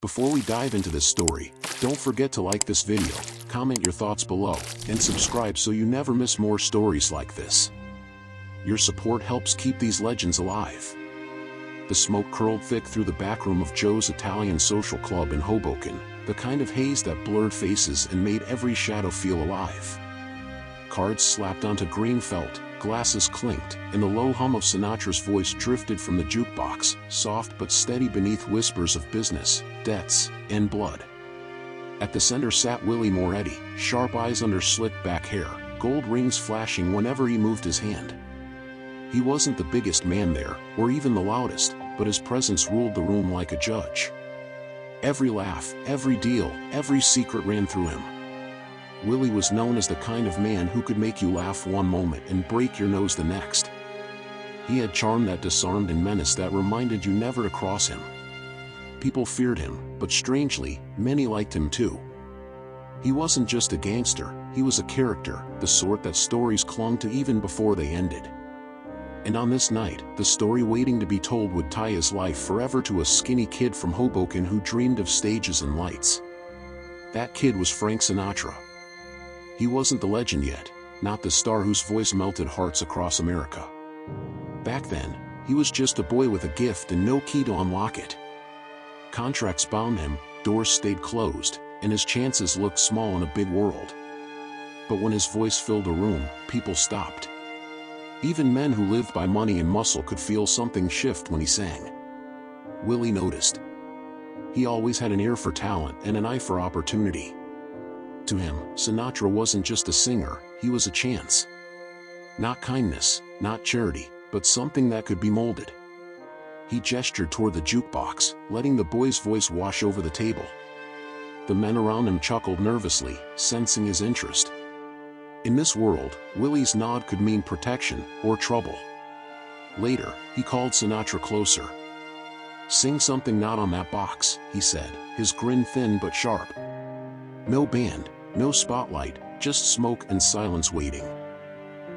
Before we dive into this story, don't forget to like this video, comment your thoughts below, and subscribe so you never miss more stories like this. Your support helps keep these legends alive. The smoke curled thick through the backroom of Joe's Italian social club in Hoboken, the kind of haze that blurred faces and made every shadow feel alive. Cards slapped onto green felt, glasses clinked, and the low hum of Sinatra's voice drifted from the jukebox, soft but steady beneath whispers of business, debts, and blood. At the center sat Willie Moretti, sharp eyes under slicked-back hair, gold rings flashing whenever he moved his hand. He wasn't the biggest man there, or even the loudest, but his presence ruled the room like a judge. Every laugh, every deal, every secret ran through him. Willie was known as the kind of man who could make you laugh one moment and break your nose the next. He had charm that disarmed and menace that reminded you never to cross him. People feared him, but strangely, many liked him too. He wasn't just a gangster, he was a character, the sort that stories clung to even before they ended. And on this night, the story waiting to be told would tie his life forever to a skinny kid from Hoboken who dreamed of stages and lights. That kid was Frank Sinatra. He wasn't the legend yet, not the star whose voice melted hearts across America. Back then, he was just a boy with a gift and no key to unlock it. Contracts bound him, doors stayed closed, and his chances looked small in a big world. But when his voice filled a room, people stopped. Even men who lived by money and muscle could feel something shift when he sang. Willie noticed. He always had an ear for talent and an eye for opportunity. To him, Sinatra wasn't just a singer, he was a chance. Not kindness, not charity, but something that could be molded. He gestured toward the jukebox, letting the boy's voice wash over the table. The men around him chuckled nervously, sensing his interest. In this world, Willie's nod could mean protection or trouble. Later, he called Sinatra closer. "Sing something not on that box," he said, his grin thin but sharp. No band, no spotlight, just smoke and silence waiting.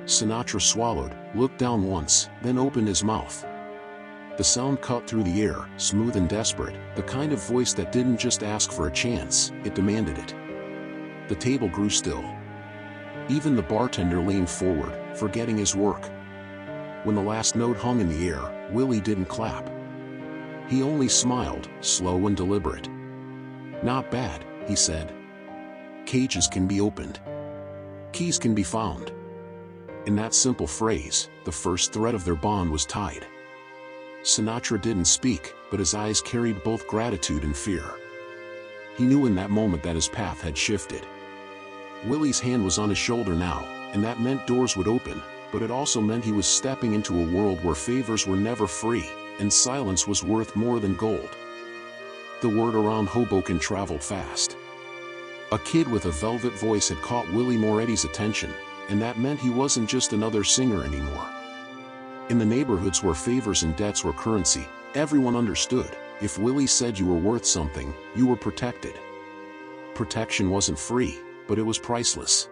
Sinatra swallowed, looked down once, then opened his mouth. The sound cut through the air, smooth and desperate, the kind of voice that didn't just ask for a chance, it demanded it. The table grew still. Even the bartender leaned forward, forgetting his work. When the last note hung in the air, Willie didn't clap. He only smiled, slow and deliberate. "Not bad," he said. "Cages can be opened. Keys can be found." In that simple phrase, the first thread of their bond was tied. Sinatra didn't speak, but his eyes carried both gratitude and fear. He knew in that moment that his path had shifted. Willie's hand was on his shoulder now, and that meant doors would open, but it also meant he was stepping into a world where favors were never free, and silence was worth more than gold. The word around Hoboken traveled fast. A kid with a velvet voice had caught Willie Moretti's attention, and that meant he wasn't just another singer anymore. In the neighborhoods where favors and debts were currency, everyone understood, if Willie said you were worth something, you were protected. Protection wasn't free, but it was priceless.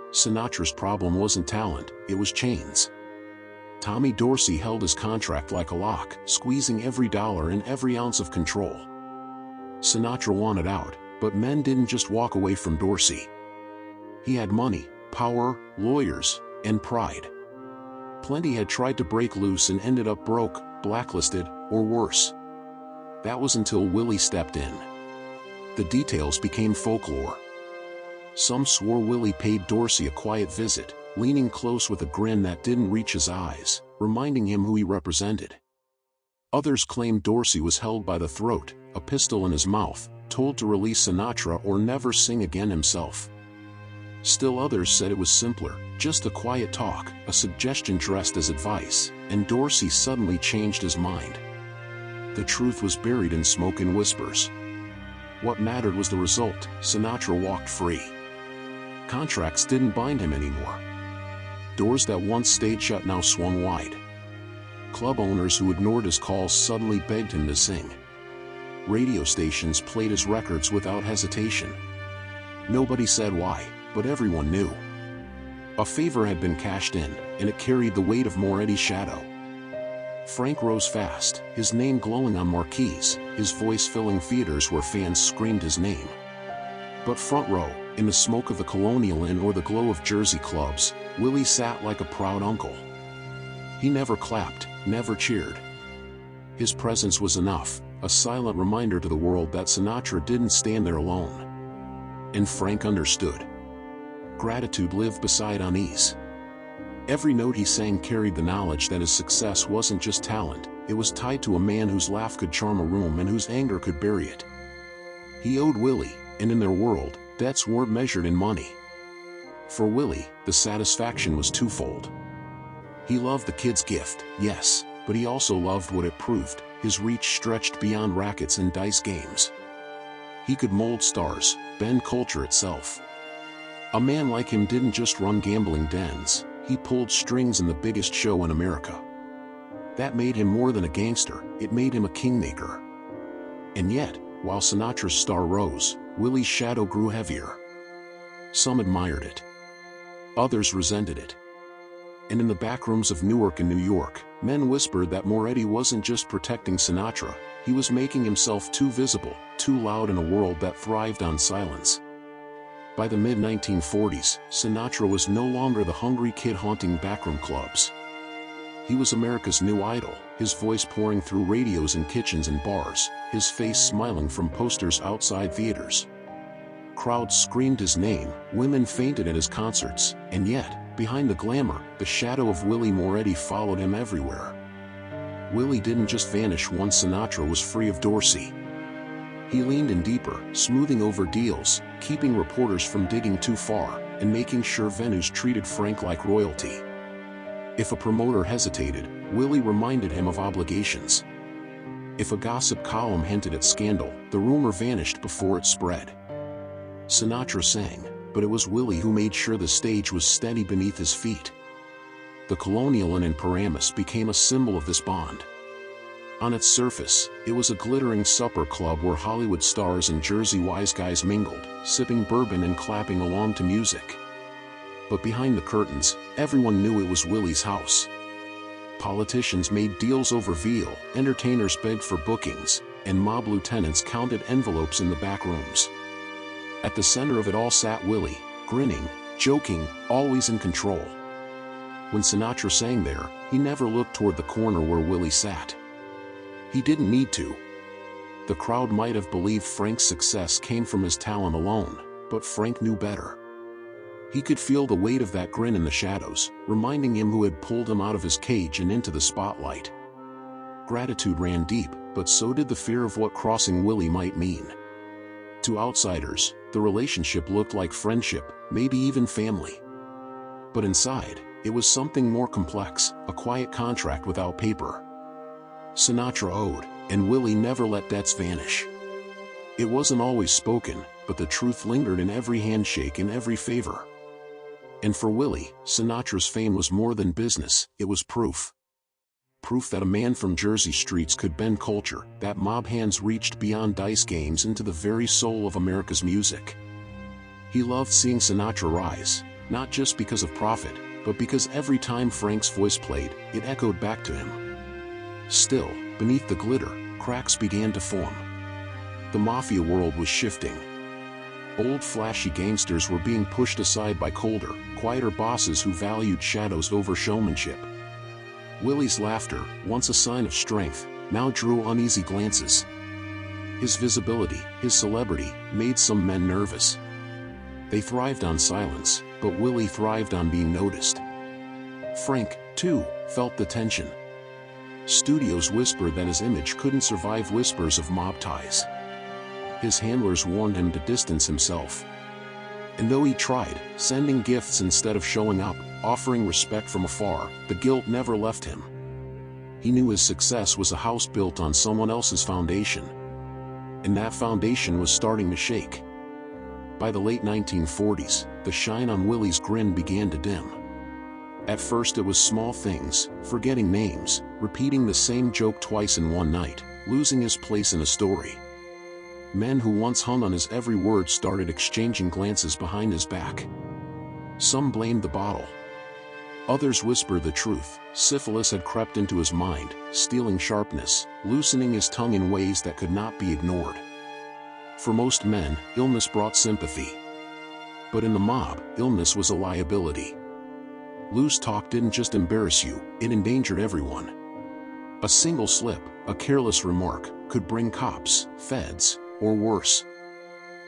Sinatra's problem wasn't talent, it was chains. Tommy Dorsey held his contract like a lock, squeezing every dollar and every ounce of control. Sinatra wanted out, but men didn't just walk away from Dorsey. He had money, power, lawyers, and pride. Plenty had tried to break loose and ended up broke, blacklisted, or worse. That was until Willie stepped in. The details became folklore. Some swore Willie paid Dorsey a quiet visit, leaning close with a grin that didn't reach his eyes, reminding him who he represented. Others claimed Dorsey was held by the throat, a pistol in his mouth, told to release Sinatra or never sing again himself. Still others said it was simpler, just a quiet talk, a suggestion dressed as advice, and Dorsey suddenly changed his mind. The truth was buried in smoke and whispers. What mattered was the result: Sinatra walked free. Contracts didn't bind him anymore. Doors that once stayed shut now swung wide. Club owners who ignored his calls suddenly begged him to sing. Radio stations played his records without hesitation. Nobody said why, but everyone knew. A favor had been cashed in, and it carried the weight of Moretti's shadow. Frank rose fast, his name glowing on marquees, his voice filling theaters where fans screamed his name. But front row, in the smoke of the Colonial Inn or the glow of Jersey clubs, Willie sat like a proud uncle. He never clapped, never cheered. His presence was enough, a silent reminder to the world that Sinatra didn't stand there alone. And Frank understood. Gratitude lived beside unease. Every note he sang carried the knowledge that his success wasn't just talent, it was tied to a man whose laugh could charm a room and whose anger could bury it. He owed Willie, and in their world, debts weren't measured in money. For Willie, the satisfaction was twofold. He loved the kid's gift, yes, but he also loved what it proved. His reach stretched beyond rackets and dice games. He could mold stars, bend culture itself. A man like him didn't just run gambling dens, he pulled strings in the biggest show in America. That made him more than a gangster, it made him a kingmaker. And yet, while Sinatra's star rose, Willie's shadow grew heavier. Some admired it. Others resented it. And in the backrooms of Newark and New York, men whispered that Moretti wasn't just protecting Sinatra, he was making himself too visible, too loud in a world that thrived on silence. By the mid-1940s, Sinatra was no longer the hungry kid haunting backroom clubs. He was America's new idol, his voice pouring through radios in kitchens and bars, his face smiling from posters outside theaters. Crowds screamed his name, women fainted at his concerts, and yet, behind the glamour, the shadow of Willie Moretti followed him everywhere. Willie didn't just vanish once Sinatra was free of Dorsey. He leaned in deeper, smoothing over deals, keeping reporters from digging too far, and making sure venues treated Frank like royalty. If a promoter hesitated, Willie reminded him of obligations. If a gossip column hinted at scandal, the rumor vanished before it spread. Sinatra sang, but it was Willie who made sure the stage was steady beneath his feet. The Colonial Inn in Paramus became a symbol of this bond. On its surface, it was a glittering supper club where Hollywood stars and Jersey wise guys mingled, sipping bourbon and clapping along to music. But behind the curtains, everyone knew it was Willie's house. Politicians made deals over veal, entertainers begged for bookings, and mob lieutenants counted envelopes in the back rooms. At the center of it all sat Willie, grinning, joking, always in control. When Sinatra sang there, he never looked toward the corner where Willie sat. He didn't need to. The crowd might have believed Frank's success came from his talent alone, but Frank knew better. He could feel the weight of that grin in the shadows, reminding him who had pulled him out of his cage and into the spotlight. Gratitude ran deep, but so did the fear of what crossing Willie might mean. To outsiders, the relationship looked like friendship, maybe even family. But inside, it was something more complex, a quiet contract without paper. Sinatra owed, and Willie never let debts vanish. It wasn't always spoken, but the truth lingered in every handshake and every favor. And for Willie, Sinatra's fame was more than business, it was proof. Proof that a man from Jersey streets could bend culture, that mob hands reached beyond dice games into the very soul of America's music. He loved seeing Sinatra rise, not just because of profit, but because every time Frank's voice played, it echoed back to him. Still, beneath the glitter, cracks began to form. The Mafia world was shifting. Old flashy gangsters were being pushed aside by colder, quieter bosses who valued shadows over showmanship. Willie's laughter, once a sign of strength, now drew uneasy glances. His visibility, his celebrity, made some men nervous. They thrived on silence, but Willie thrived on being noticed. Frank, too, felt the tension. Studios whispered that his image couldn't survive whispers of mob ties. His handlers warned him to distance himself. And though he tried, sending gifts instead of showing up, offering respect from afar, the guilt never left him. He knew his success was a house built on someone else's foundation. And that foundation was starting to shake. By the late 1940s, the shine on Willie's grin began to dim. At first it was small things, forgetting names, repeating the same joke twice in one night, losing his place in a story. Men who once hung on his every word started exchanging glances behind his back. Some blamed the bottle. Others whispered the truth. Syphilis had crept into his mind, stealing sharpness, loosening his tongue in ways that could not be ignored. For most men, illness brought sympathy. But in the mob, illness was a liability. Loose talk didn't just embarrass you, it endangered everyone. A single slip, a careless remark, could bring cops, feds, or worse.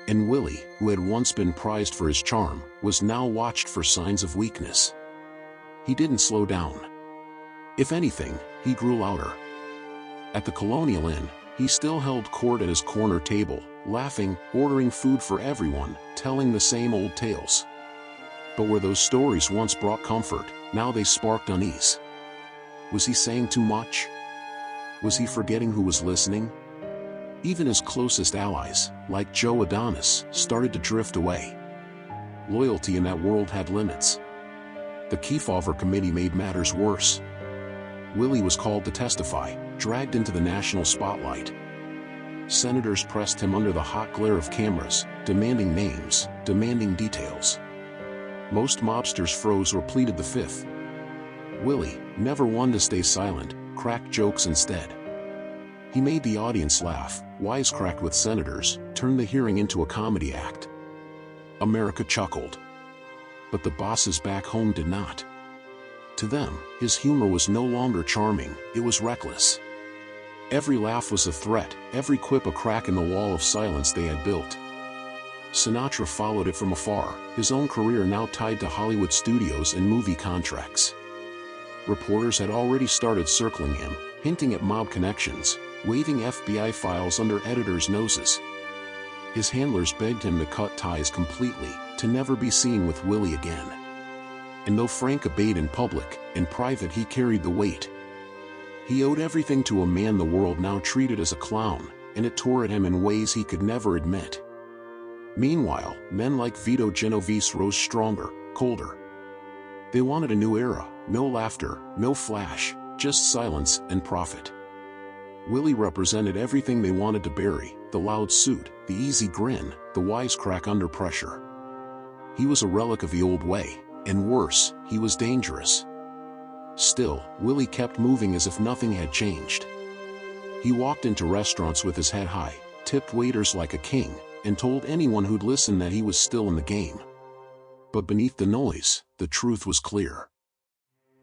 And Willie, who had once been prized for his charm, was now watched for signs of weakness. He didn't slow down. If anything, he grew louder. At the Colonial Inn, he still held court at his corner table, laughing, ordering food for everyone, telling the same old tales. But where those stories once brought comfort, now they sparked unease. Was he saying too much? Was he forgetting who was listening? Even his closest allies, like Joe Adonis, started to drift away. Loyalty in that world had limits. The Kefauver Committee made matters worse. Willie was called to testify, dragged into the national spotlight. Senators pressed him under the hot glare of cameras, demanding names, demanding details. Most mobsters froze or pleaded the fifth. Willie, never one to stay silent, cracked jokes instead. He made the audience laugh, wisecracked with senators, turned the hearing into a comedy act. America chuckled. But the bosses back home did not. To them, his humor was no longer charming, it was reckless. Every laugh was a threat, every quip a crack in the wall of silence they had built. Sinatra followed it from afar, his own career now tied to Hollywood studios and movie contracts. Reporters had already started circling him, hinting at mob connections, waving FBI files under editors' noses. His handlers begged him to cut ties completely, to never be seen with Willie again. And though Frank obeyed in public, in private he carried the weight. He owed everything to a man the world now treated as a clown, and it tore at him in ways he could never admit. Meanwhile, men like Vito Genovese rose stronger, colder. They wanted a new era, no laughter, no flash, just silence and profit. Willie represented everything they wanted to bury, the loud suit, the easy grin, the wisecrack under pressure. He was a relic of the old way, and worse, he was dangerous. Still, Willie kept moving as if nothing had changed. He walked into restaurants with his head high, tipped waiters like a king, and told anyone who'd listen that he was still in the game. But beneath the noise, the truth was clear.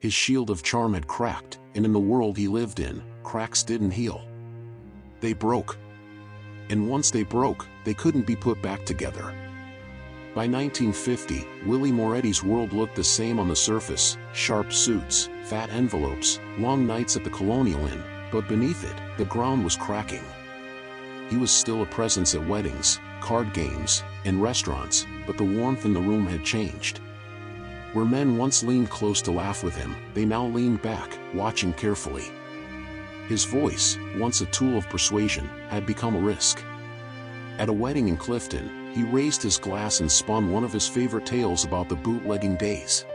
His shield of charm had cracked, and in the world he lived in, cracks didn't heal. They broke. And once they broke, they couldn't be put back together. By 1950, Willie Moretti's world looked the same on the surface, sharp suits, fat envelopes, long nights at the Colonial Inn, but beneath it, the ground was cracking. He was still a presence at weddings, card games, and restaurants, but the warmth in the room had changed. Where men once leaned close to laugh with him, they now leaned back, watching carefully. His voice, once a tool of persuasion, had become a risk. At a wedding in Clifton, he raised his glass and spun one of his favorite tales about the bootlegging days.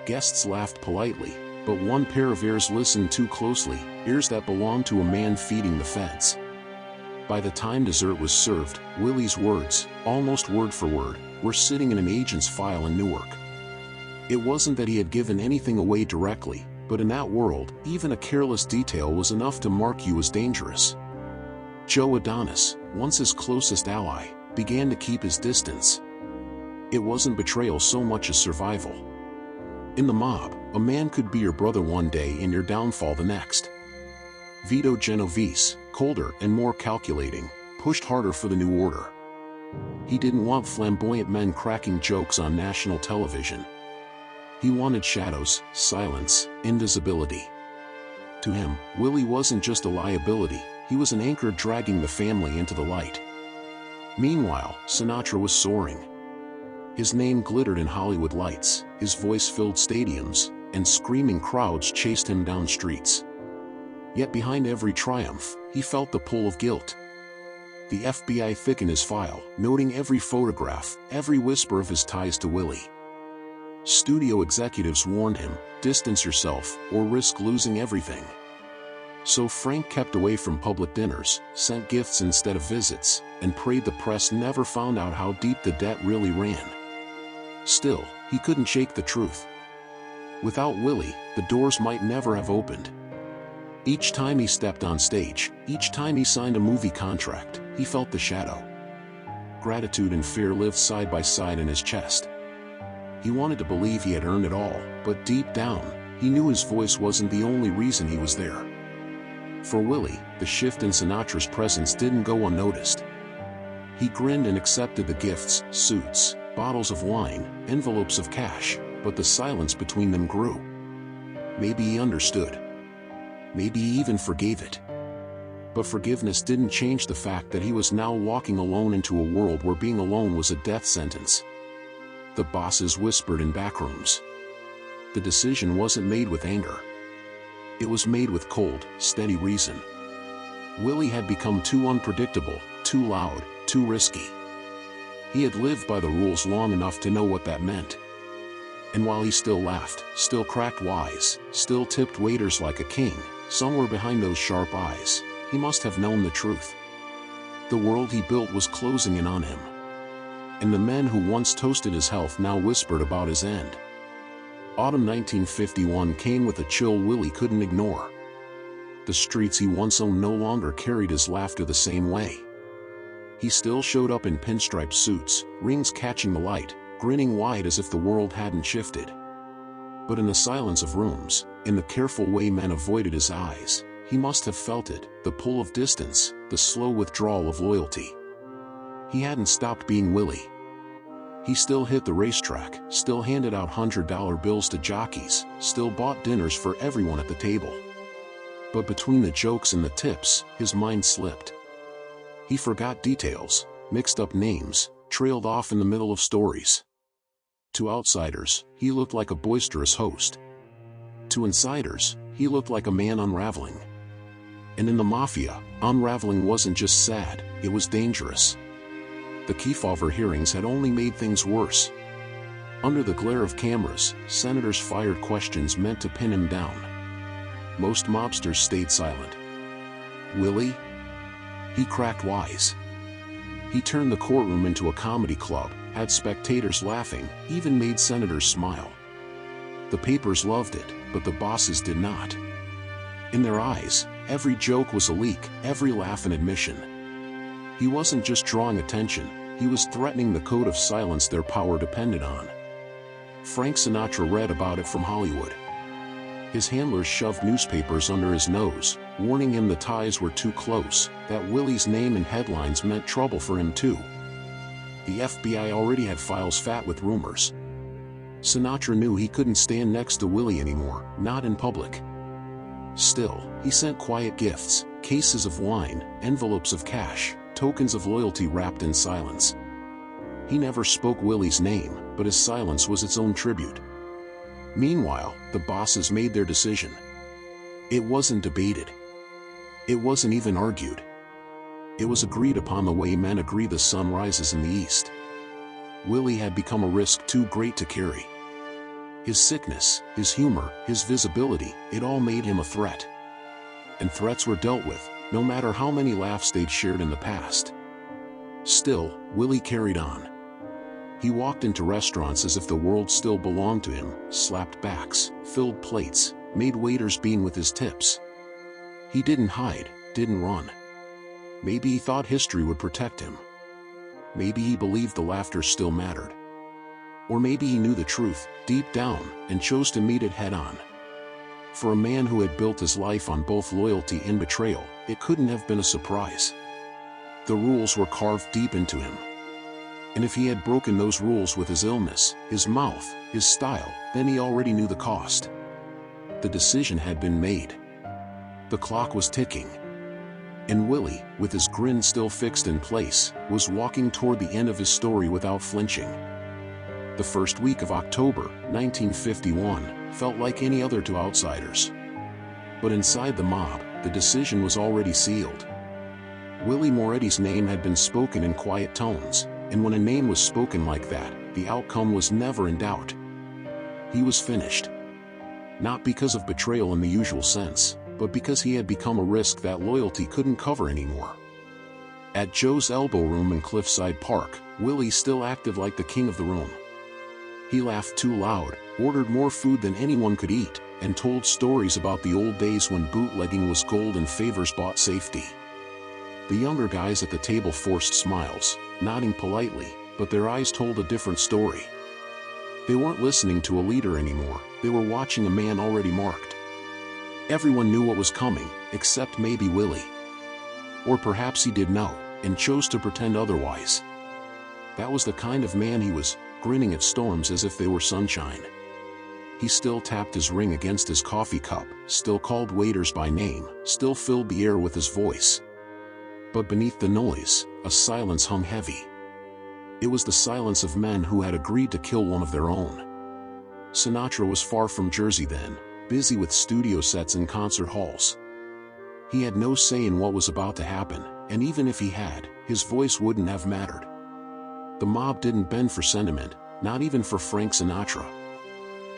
Guests laughed politely, but one pair of ears listened too closely, ears that belonged to a man feeding the feds. By the time dessert was served, Willie's words, almost word for word, were sitting in an agent's file in Newark. It wasn't that he had given anything away directly, but in that world, even a careless detail was enough to mark you as dangerous. Joe Adonis, once his closest ally, began to keep his distance. It wasn't betrayal so much as survival. In the mob, a man could be your brother one day and your downfall the next. Vito Genovese, colder and more calculating, pushed harder for the new order. He didn't want flamboyant men cracking jokes on national television. He wanted shadows, silence, invisibility. To him, Willie wasn't just a liability, he was an anchor dragging the family into the light. Meanwhile, Sinatra was soaring. His name glittered in Hollywood lights, his voice filled stadiums, and screaming crowds chased him down streets. Yet behind every triumph, he felt the pull of guilt. The FBI thickened his file, noting every photograph, every whisper of his ties to Willie. Studio executives warned him, distance yourself, or risk losing everything. So Frank kept away from public dinners, sent gifts instead of visits, and prayed the press never found out how deep the debt really ran. Still, he couldn't shake the truth. Without Willie, the doors might never have opened. Each time he stepped on stage, each time he signed a movie contract, he felt the shadow. Gratitude and fear lived side by side in his chest. He wanted to believe he had earned it all, but deep down, he knew his voice wasn't the only reason he was there. For Willie, the shift in Sinatra's presence didn't go unnoticed. He grinned and accepted the gifts, suits, bottles of wine, envelopes of cash, but the silence between them grew. Maybe he understood. Maybe he even forgave it. But forgiveness didn't change the fact that he was now walking alone into a world where being alone was a death sentence. The bosses whispered in backrooms. The decision wasn't made with anger. It was made with cold, steady reason. Willie had become too unpredictable, too loud, too risky. He had lived by the rules long enough to know what that meant. And while he still laughed, still cracked wise, still tipped waiters like a king, somewhere behind those sharp eyes, he must have known the truth. The world he built was closing in on him. And the men who once toasted his health now whispered about his end. Autumn 1951 came with a chill Willie couldn't ignore. The streets he once owned no longer carried his laughter the same way. He still showed up in pinstripe suits, rings catching the light, grinning wide as if the world hadn't shifted. But in the silence of rooms, in the careful way men avoided his eyes, he must have felt it, the pull of distance, the slow withdrawal of loyalty. He hadn't stopped being Willie. He still hit the racetrack, still handed out $100 bills to jockeys, still bought dinners for everyone at the table. But between the jokes and the tips, his mind slipped. He forgot details, mixed up names, trailed off in the middle of stories. To outsiders, he looked like a boisterous host. To insiders, he looked like a man unraveling. And in the Mafia, unraveling wasn't just sad, it was dangerous. The Kefauver hearings had only made things worse. Under the glare of cameras, senators fired questions meant to pin him down. Most mobsters stayed silent. Willie? He cracked wise. He turned the courtroom into a comedy club, had spectators laughing, even made senators smile. The papers loved it, but the bosses did not. In their eyes, every joke was a leak, every laugh an admission. He wasn't just drawing attention, he was threatening the code of silence their power depended on. Frank Sinatra read about it from Hollywood. His handlers shoved newspapers under his nose, warning him the ties were too close, that Willie's name in headlines meant trouble for him too. The FBI already had files fat with rumors. Sinatra knew he couldn't stand next to Willie anymore, not in public. Still, he sent quiet gifts, cases of wine, envelopes of cash, tokens of loyalty wrapped in silence. He never spoke Willie's name, but his silence was its own tribute. Meanwhile, the bosses made their decision. It wasn't debated. It wasn't even argued. It was agreed upon the way men agree the sun rises in the east. Willie had become a risk too great to carry. His sickness, his humor, his visibility, it all made him a threat. And threats were dealt with, no matter how many laughs they'd shared in the past. Still, Willie carried on. He walked into restaurants as if the world still belonged to him, slapped backs, filled plates, made waiters beam with his tips. He didn't hide, didn't run. Maybe he thought history would protect him. Maybe he believed the laughter still mattered. Or maybe he knew the truth, deep down, and chose to meet it head-on. For a man who had built his life on both loyalty and betrayal, it couldn't have been a surprise. The rules were carved deep into him. And if he had broken those rules with his illness, his mouth, his style, then he already knew the cost. The decision had been made. The clock was ticking. And Willie, with his grin still fixed in place, was walking toward the end of his story without flinching. The first week of October, 1951, felt like any other to outsiders. But inside the mob, the decision was already sealed. Willie Moretti's name had been spoken in quiet tones, and when a name was spoken like that, the outcome was never in doubt. He was finished. Not because of betrayal in the usual sense, but because he had become a risk that loyalty couldn't cover anymore. At Joe's Elbow Room in Cliffside Park, Willie still acted like the king of the room. He laughed too loud, ordered more food than anyone could eat, and told stories about the old days when bootlegging was gold and favors bought safety. The younger guys at the table forced smiles, nodding politely, but their eyes told a different story. They weren't listening to a leader anymore, they were watching a man already marked. Everyone knew what was coming, except maybe Willie. Or perhaps he did know, and chose to pretend otherwise. That was the kind of man he was, grinning at storms as if they were sunshine. He still tapped his ring against his coffee cup, still called waiters by name, still filled the air with his voice. But beneath the noise, a silence hung heavy. It was the silence of men who had agreed to kill one of their own. Sinatra was far from Jersey then, busy with studio sets and concert halls. He had no say in what was about to happen, and even if he had, his voice wouldn't have mattered. The mob didn't bend for sentiment, not even for Frank Sinatra.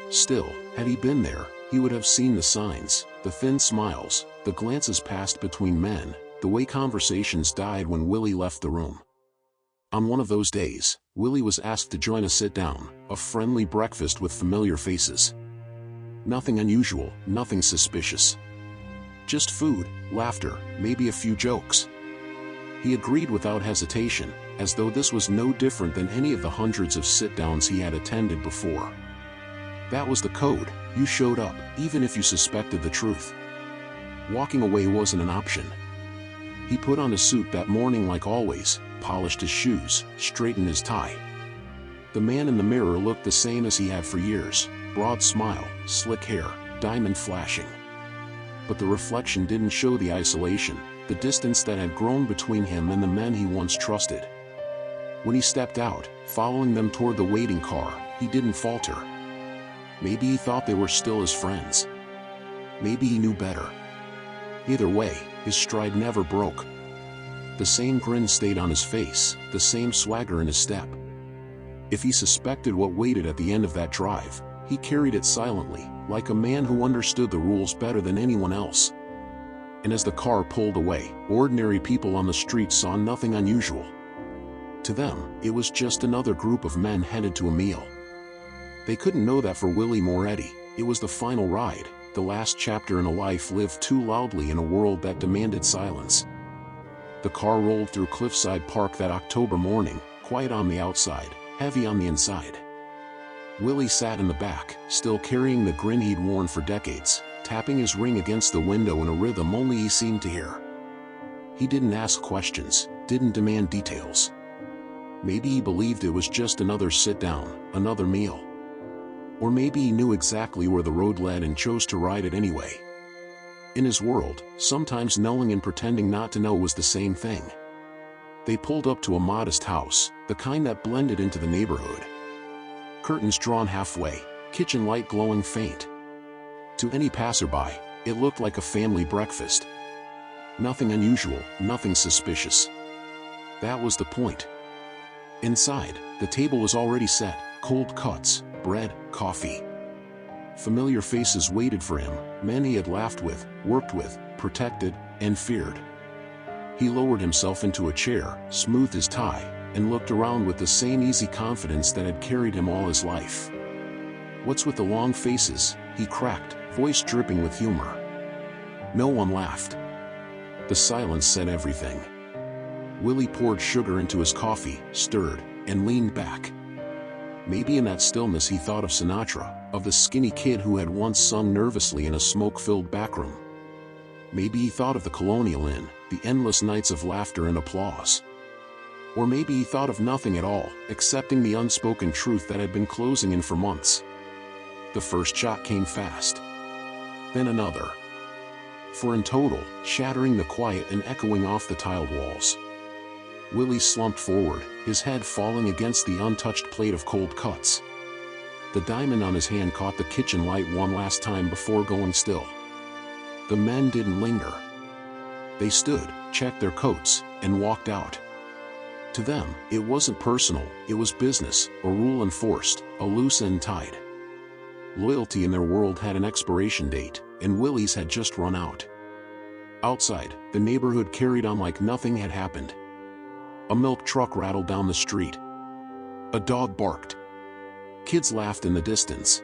Still, had he been there, he would have seen the signs, the thin smiles, the glances passed between men, the way conversations died when Willie left the room. On one of those days, Willie was asked to join a sit-down, a friendly breakfast with familiar faces. Nothing unusual, nothing suspicious. Just food, laughter, maybe a few jokes. He agreed without hesitation, as though this was no different than any of the hundreds of sit-downs he had attended before. That was the code, you showed up, even if you suspected the truth. Walking away wasn't an option. He put on a suit that morning like always, polished his shoes, straightened his tie. The man in the mirror looked the same as he had for years, broad smile, slick hair, diamond flashing. But the reflection didn't show the isolation, the distance that had grown between him and the men he once trusted. When he stepped out, following them toward the waiting car, he didn't falter. Maybe he thought they were still his friends. Maybe he knew better. Either way, his stride never broke. The same grin stayed on his face, the same swagger in his step. If he suspected what waited at the end of that drive, he carried it silently, like a man who understood the rules better than anyone else. And as the car pulled away, ordinary people on the street saw nothing unusual. To them, it was just another group of men headed to a meal. They couldn't know that for Willie Moretti, it was the final ride, the last chapter in a life lived too loudly in a world that demanded silence. The car rolled through Cliffside Park that October morning, quiet on the outside, heavy on the inside. Willie sat in the back, still carrying the grin he'd worn for decades, tapping his ring against the window in a rhythm only he seemed to hear. He didn't ask questions, didn't demand details. Maybe he believed it was just another sit-down, another meal. Or maybe he knew exactly where the road led and chose to ride it anyway. In his world, sometimes knowing and pretending not to know was the same thing. They pulled up to a modest house, the kind that blended into the neighborhood. Curtains drawn halfway, kitchen light glowing faint. To any passerby, it looked like a family breakfast. Nothing unusual, nothing suspicious. That was the point. Inside, the table was already set, cold cuts, bread, coffee. Familiar faces waited for him, men he had laughed with, worked with, protected, and feared. He lowered himself into a chair, smoothed his tie, and looked around with the same easy confidence that had carried him all his life. "What's with the long faces?" he cracked, voice dripping with humor. No one laughed. The silence said everything. Willie poured sugar into his coffee, stirred, and leaned back. Maybe in that stillness he thought of Sinatra, of the skinny kid who had once sung nervously in a smoke-filled backroom. Maybe he thought of the Colonial Inn, the endless nights of laughter and applause. Or maybe he thought of nothing at all, accepting the unspoken truth that had been closing in for months. The first shot came fast. Then another. For in total, shattering the quiet and echoing off the tiled walls. Willie slumped forward, his head falling against the untouched plate of cold cuts. The diamond on his hand caught the kitchen light one last time before going still. The men didn't linger. They stood, checked their coats, and walked out. To them, it wasn't personal, it was business, a rule enforced, a loose end tied. Loyalty in their world had an expiration date, and Willie's had just run out. Outside, the neighborhood carried on like nothing had happened. A milk truck rattled down the street. A dog barked. Kids laughed in the distance.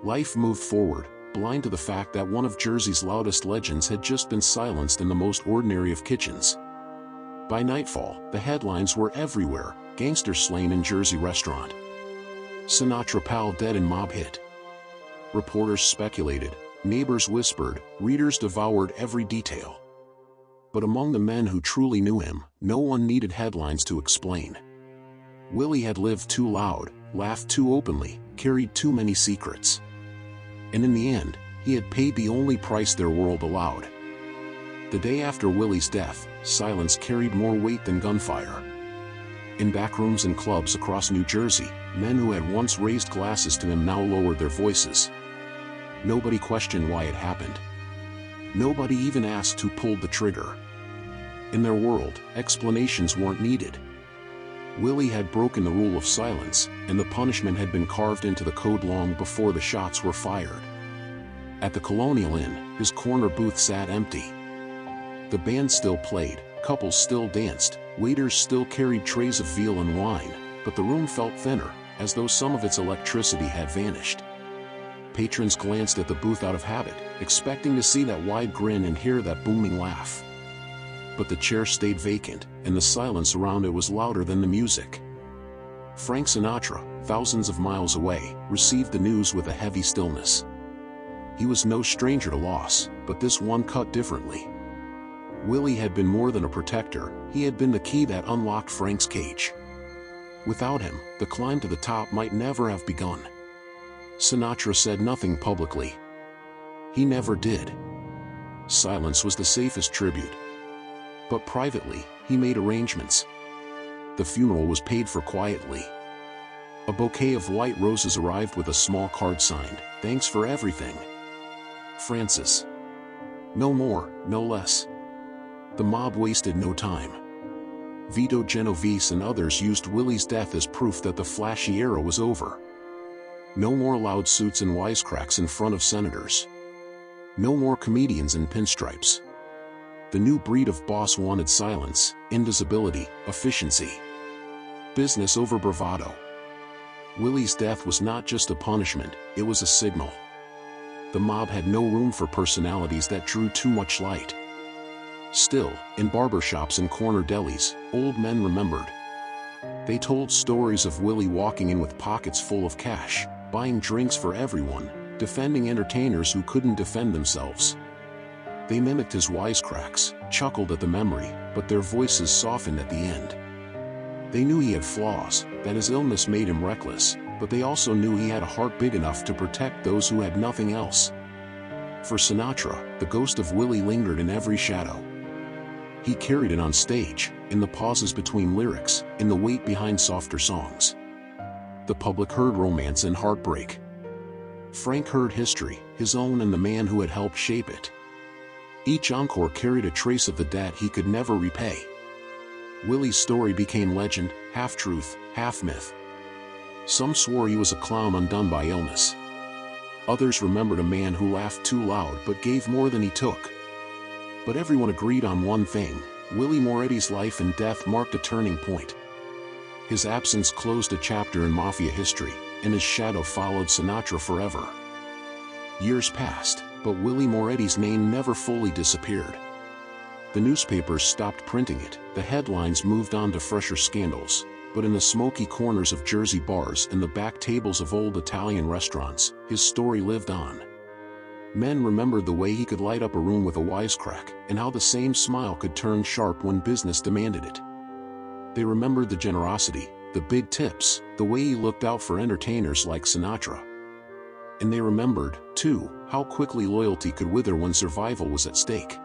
Life moved forward, blind to the fact that one of Jersey's loudest legends had just been silenced in the most ordinary of kitchens. By nightfall, the headlines were everywhere: Gangster slain in Jersey restaurant. Sinatra pal dead in mob hit. Reporters speculated, neighbors whispered, readers devoured every detail. But among the men who truly knew him, no one needed headlines to explain. Willie had lived too loud, laughed too openly, carried too many secrets. And in the end, he had paid the only price their world allowed. The day after Willie's death, silence carried more weight than gunfire. In backrooms and clubs across New Jersey, men who had once raised glasses to him now lowered their voices. Nobody questioned why it happened. Nobody even asked who pulled the trigger. In their world, explanations weren't needed. Willie had broken the rule of silence, and the punishment had been carved into the code long before the shots were fired. At the Colonial Inn, his corner booth sat empty. The band still played, couples still danced, waiters still carried trays of veal and wine, but the room felt thinner, as though some of its electricity had vanished. Patrons glanced at the booth out of habit, expecting to see that wide grin and hear that booming laugh. But the chair stayed vacant, and the silence around it was louder than the music. Frank Sinatra, thousands of miles away, received the news with a heavy stillness. He was no stranger to loss, but this one cut differently. Willie had been more than a protector, he had been the key that unlocked Frank's cage. Without him, the climb to the top might never have begun. Sinatra said nothing publicly. He never did. Silence was the safest tribute. But privately, he made arrangements. The funeral was paid for quietly. A bouquet of white roses arrived with a small card signed, "Thanks for everything, Francis." No more, no less. The mob wasted no time. Vito Genovese and others used Willie's death as proof that the flashy era was over. No more loud suits and wisecracks in front of senators. No more comedians in pinstripes. The new breed of boss wanted silence, invisibility, efficiency. Business over bravado. Willie's death was not just a punishment, it was a signal. The mob had no room for personalities that drew too much light. Still, in barbershops and corner delis, old men remembered. They told stories of Willie walking in with pockets full of cash, buying drinks for everyone, defending entertainers who couldn't defend themselves. They mimicked his wisecracks, chuckled at the memory, but their voices softened at the end. They knew he had flaws, that his illness made him reckless, but they also knew he had a heart big enough to protect those who had nothing else. For Sinatra, the ghost of Willie lingered in every shadow. He carried it on stage, in the pauses between lyrics, in the weight behind softer songs. The public heard romance and heartbreak. Frank heard history, his own and the man who had helped shape it. Each encore carried a trace of the debt he could never repay. Willie's story became legend, half truth, half myth. Some swore he was a clown undone by illness. Others remembered a man who laughed too loud but gave more than he took. But everyone agreed on one thing: Willie Moretti's life and death marked a turning point. His absence closed a chapter in Mafia history, and his shadow followed Sinatra forever. Years passed, but Willie Moretti's name never fully disappeared. The newspapers stopped printing it, the headlines moved on to fresher scandals, but in the smoky corners of Jersey bars and the back tables of old Italian restaurants, his story lived on. Men remembered the way he could light up a room with a wisecrack, and how the same smile could turn sharp when business demanded it. They remembered the generosity, the big tips, the way he looked out for entertainers like Sinatra. And they remembered, too, how quickly loyalty could wither when survival was at stake.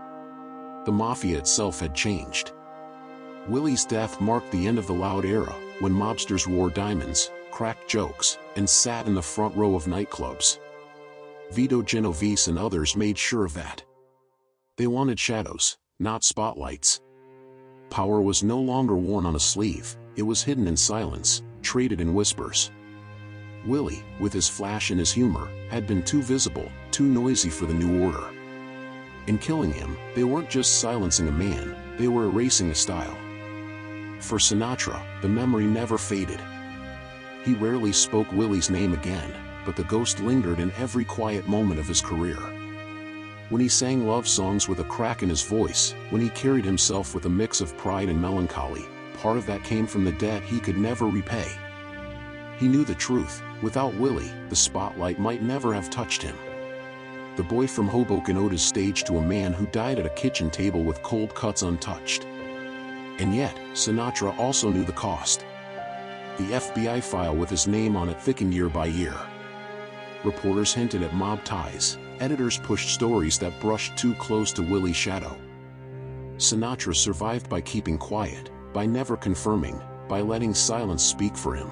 The Mafia itself had changed. Willie's death marked the end of the loud era, when mobsters wore diamonds, cracked jokes, and sat in the front row of nightclubs. Vito Genovese and others made sure of that. They wanted shadows, not spotlights. Power was no longer worn on a sleeve, it was hidden in silence, traded in whispers. Willie, with his flash and his humor, had been too visible, too noisy for the new order. In killing him, they weren't just silencing a man, they were erasing a style. For Sinatra, the memory never faded. He rarely spoke Willie's name again, but the ghost lingered in every quiet moment of his career. When he sang love songs with a crack in his voice, when he carried himself with a mix of pride and melancholy, part of that came from the debt he could never repay. He knew the truth: without Willie, the spotlight might never have touched him. The boy from Hoboken owed his stage to a man who died at a kitchen table with cold cuts untouched. And yet, Sinatra also knew the cost. The FBI file with his name on it thickened year by year. Reporters hinted at mob ties. Editors pushed stories that brushed too close to Willie's shadow. Sinatra survived by keeping quiet, by never confirming, by letting silence speak for him.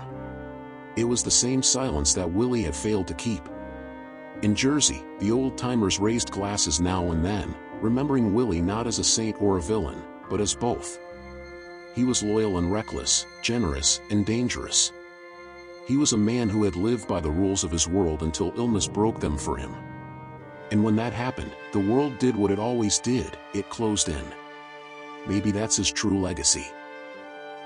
It was the same silence that Willie had failed to keep. In Jersey, the old-timers raised glasses now and then, remembering Willie not as a saint or a villain, but as both. He was loyal and reckless, generous and dangerous. He was a man who had lived by the rules of his world until illness broke them for him. And when that happened, the world did what it always did: it closed in. Maybe that's his true legacy.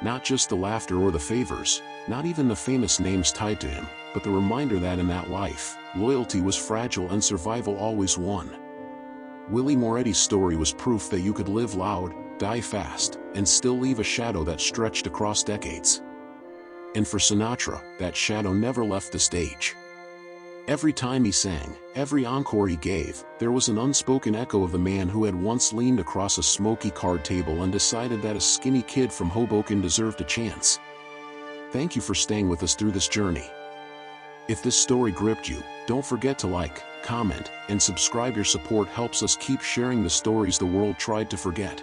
Not just the laughter or the favors, not even the famous names tied to him, but the reminder that in that life, loyalty was fragile and survival always won. Willie Moretti's story was proof that you could live loud, die fast, and still leave a shadow that stretched across decades. And for Sinatra, that shadow never left the stage. Every time he sang, every encore he gave, there was an unspoken echo of the man who had once leaned across a smoky card table and decided that a skinny kid from Hoboken deserved a chance. Thank you for staying with us through this journey. If this story gripped you, don't forget to like, comment, and subscribe. Your support helps us keep sharing the stories the world tried to forget.